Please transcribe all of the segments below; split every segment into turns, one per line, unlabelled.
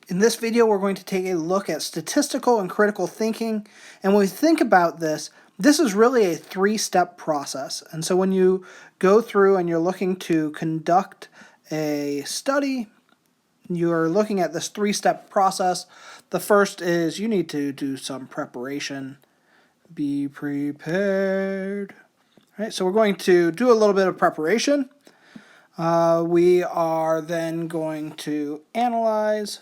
In this video, we're going to take a look at statistical and critical thinking. And when we think about this, this is really a three-step process. And so when you go through and you're looking to conduct a study, you're looking at this three-step process. The first is you need to do some preparation. Be prepared. All right, so we're going to do a little bit of preparation. We are then going to analyze.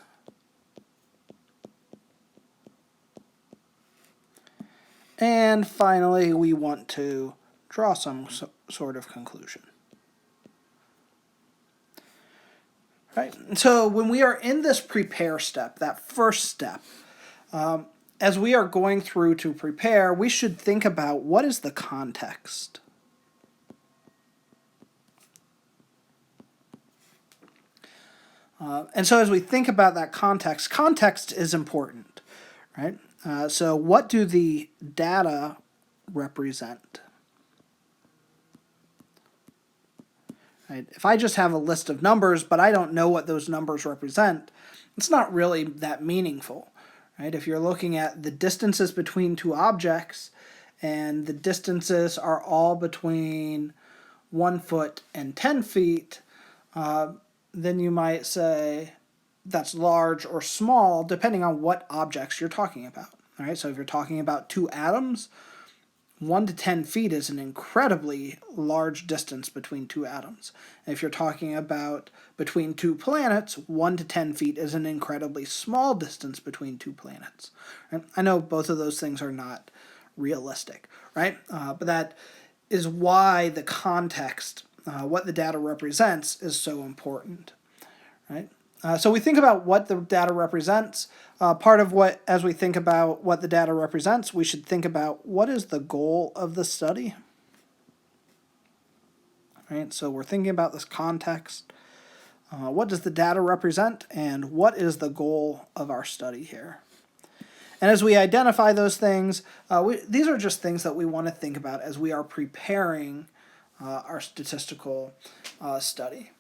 And finally, we want to draw some sort of conclusion. Right? So when we are in this prepare step, that first step, as we are going through to prepare, we should think about what is the context. And so as we think about that context is important, right? So what do the data represent? Right? If I just have a list of numbers, but I don't know what those numbers represent, it's not really that meaningful. Right? If you're looking at the distances between two objects, and the distances are all between 1 foot and 10 feet, then you might say that's large or small depending on what objects you're talking about. All right, so if you're talking about two atoms, 1 to 10 feet is an incredibly large distance between two atoms. And if you're talking about between two planets, 1 to 10 feet is an incredibly small distance between two planets. Right? I know both of those things are not realistic, right? But that is why the context, what the data represents, is so important, right? So we think about what the data represents. Part of what, as we think about what the data represents, we should think about what is the goal of the study. Right? So we're thinking about this context. What does the data represent, and what is the goal of our study here? And as we identify those things, these are just things that we want to think about as we are preparing our statistical study.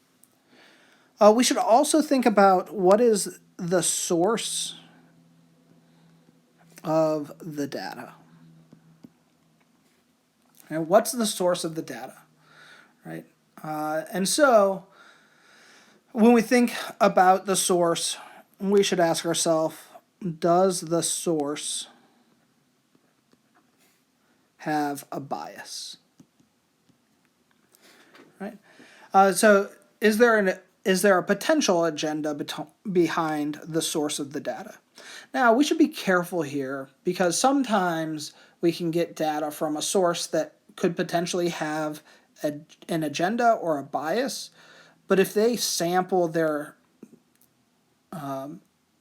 We should also think about what is the source of the data. And what's the source of the data, right? And so when we think about the source, we should ask ourselves, does the source have a bias? Right? So is there a potential agenda behind the source of the data? Now, we should be careful here because sometimes we can get data from a source that could potentially have an agenda or a bias, but if they sample their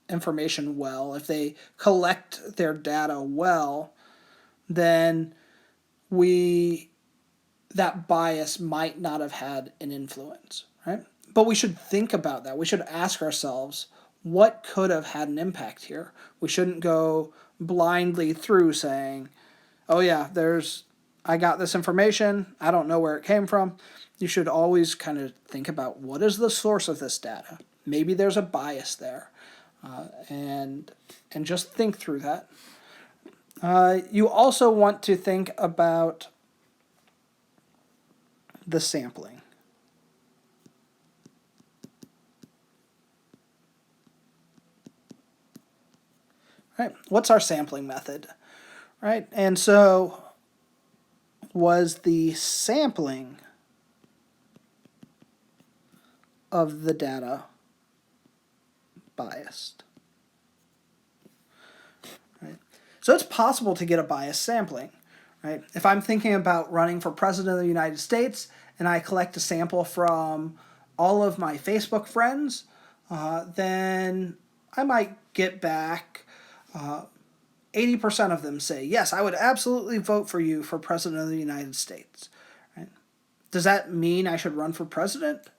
information well, if they collect their data well, then that bias might not have had an influence, right? But we should think about that. We should ask ourselves, what could have had an impact here? We shouldn't go blindly through saying, oh yeah, I got this information, I don't know where it came from. You should always kind of think about what is the source of this data. Maybe there's a bias there, and just think through that. You also want to think about the sampling. Right? What's our sampling method? Right? And so was the sampling of the data biased? Right? So it's possible to get a biased sampling. Right? If I'm thinking about running for president of the United States and I collect a sample from all of my Facebook friends, then I might get back 80% of them say, yes, I would absolutely vote for you for president of the United States. Right? Does that mean I should run for president?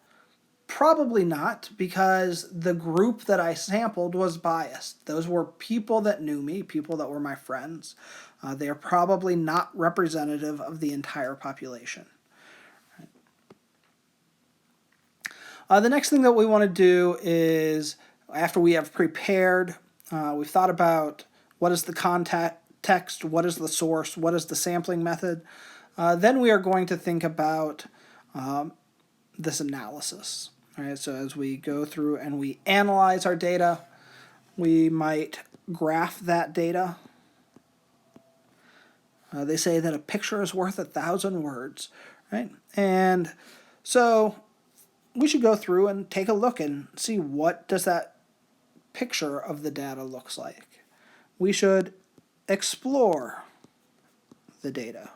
Probably not, because the group that I sampled was biased. Those were people that knew me, people that were my friends. They are probably not representative of the entire population. Right? The next thing that we want to do is after we have prepared, we've thought about what is the context, what is the source, what is the sampling method, then we are going to think about this analysis. All right, so as we go through and we analyze our data, we might graph that data. They say that a picture is worth 1,000 words, right? And so we should go through and take a look and see what does that picture of the data looks like. We should explore the data.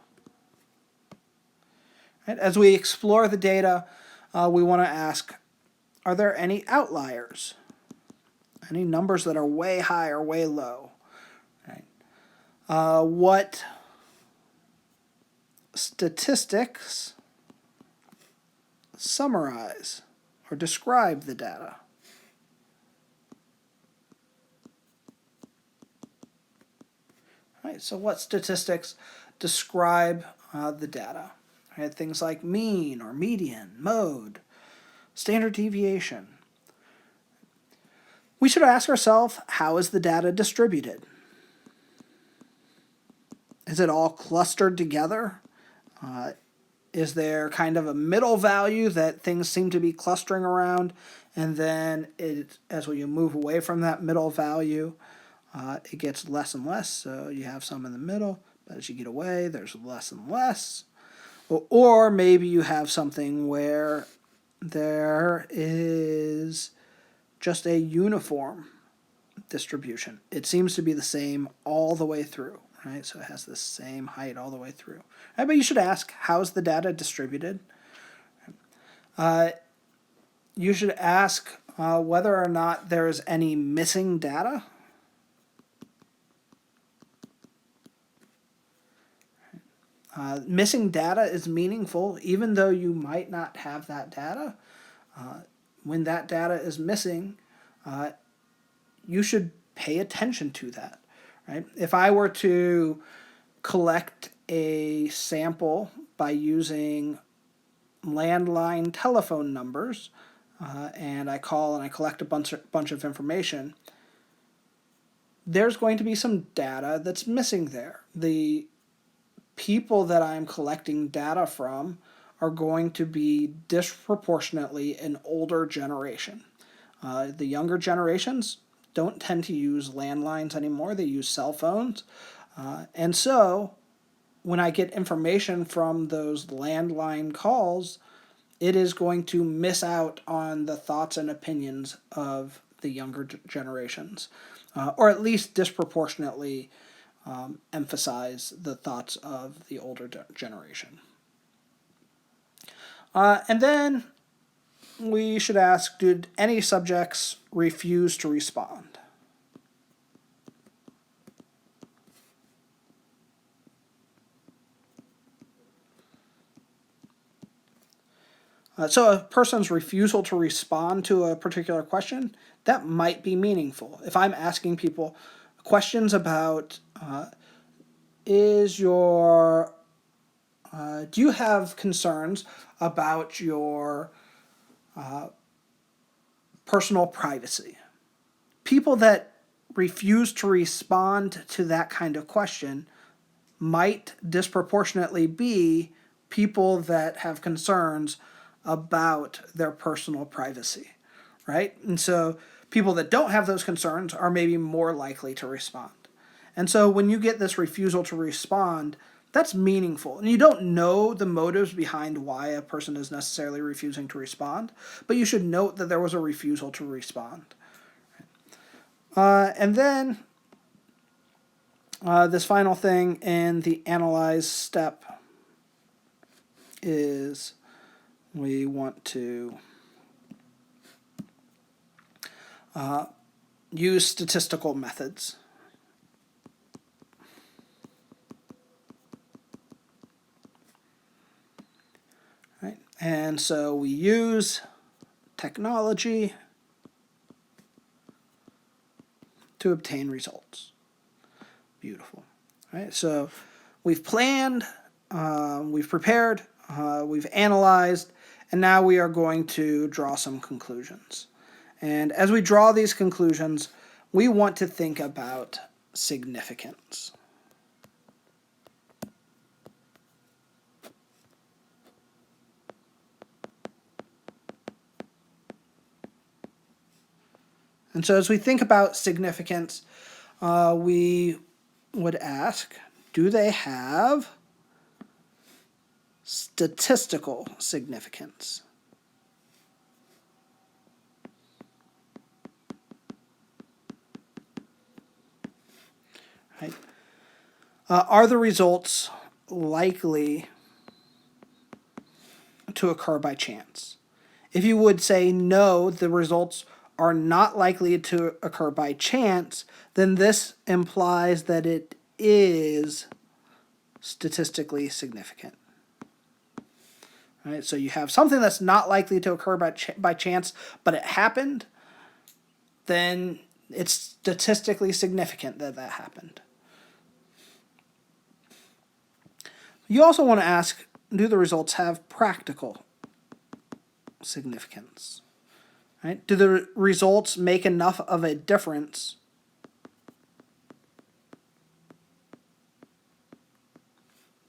Right? As we explore the data, we want to ask, are there any outliers? Any numbers that are way high or way low? Right? What statistics summarize or describe the data? Right, so what statistics describe the data? Right, things like mean or median, mode, standard deviation. We should ask ourselves, how is the data distributed? Is it all clustered together? Is there kind of a middle value that things seem to be clustering around, and then as you move away from that middle value, it gets less and less, so you have some in the middle, but as you get away, there's less and less. Or maybe you have something where there is just a uniform distribution. It seems to be the same all the way through, right? So it has the same height all the way through. Right, but you should ask, how is the data distributed? You should ask whether or not there is any missing data. Missing data is meaningful, even though you might not have that data. When that data is missing, you should pay attention to that. Right? If I were to collect a sample by using landline telephone numbers, and I call and I collect a bunch of information, there's going to be some data that's missing there. The people that I'm collecting data from are going to be disproportionately an older generation. The younger generations don't tend to use landlines anymore. They use cell phones. And so when I get information from those landline calls, it is going to miss out on the thoughts and opinions of the younger generations, or at least disproportionately emphasize the thoughts of the older generation. And then we should ask, did any subjects refuse to respond? So a person's refusal to respond to a particular question, that might be meaningful. If I'm asking people questions about, do you have concerns about your personal privacy? People that refuse to respond to that kind of question might disproportionately be people that have concerns about their personal privacy, right? And so people that don't have those concerns are maybe more likely to respond. And so when you get this refusal to respond, that's meaningful. And you don't know the motives behind why a person is necessarily refusing to respond, but you should note that there was a refusal to respond. And then this final thing in the analyze step is we want to use statistical methods. Right? And so we use technology to obtain results. Beautiful. Right? So we've planned, we've prepared, we've analyzed, and now we are going to draw some conclusions. And as we draw these conclusions, we want to think about significance. And so as we think about significance, we would ask, do they have statistical significance? Right? Are the results likely to occur by chance? If you would say no, the results are not likely to occur by chance, then this implies that it is statistically significant. Right? So you have something that's not likely to occur by chance, but it happened, then it's statistically significant that that happened. You also want to ask, do the results have practical significance? Right? Do the results make enough of a difference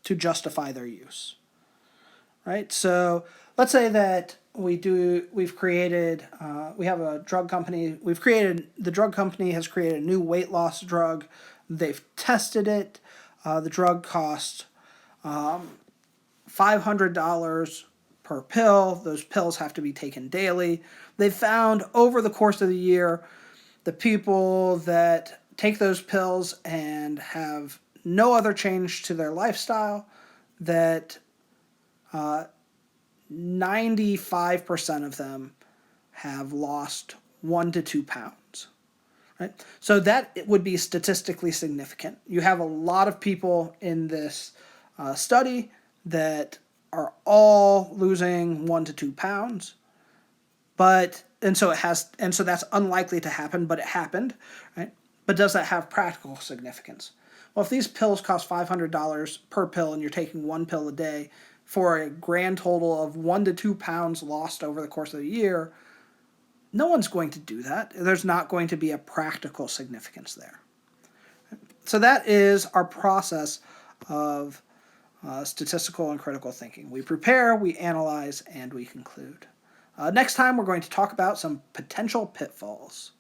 to justify their use? Right? So let's say that we have a drug company. The drug company has created a new weight loss drug. They've tested it. The drug costs $500 per pill. Those pills have to be taken daily. They found over the course of the year, the people that take those pills and have no other change to their lifestyle, that 95% of them have lost 1 to 2 pounds. Right? So that would be statistically significant. You have a lot of people in this study that are all losing 1 to 2 pounds, and so that's unlikely to happen, but it happened, right? But does that have practical significance? Well, if these pills cost $500 per pill and you're taking one pill a day for a grand total of 1 to 2 pounds lost over the course of the year, no one's going to do that. There's not going to be a practical significance there. So that is our process of statistical and critical thinking. We prepare, we analyze, and we conclude. Next time, we're going to talk about some potential pitfalls.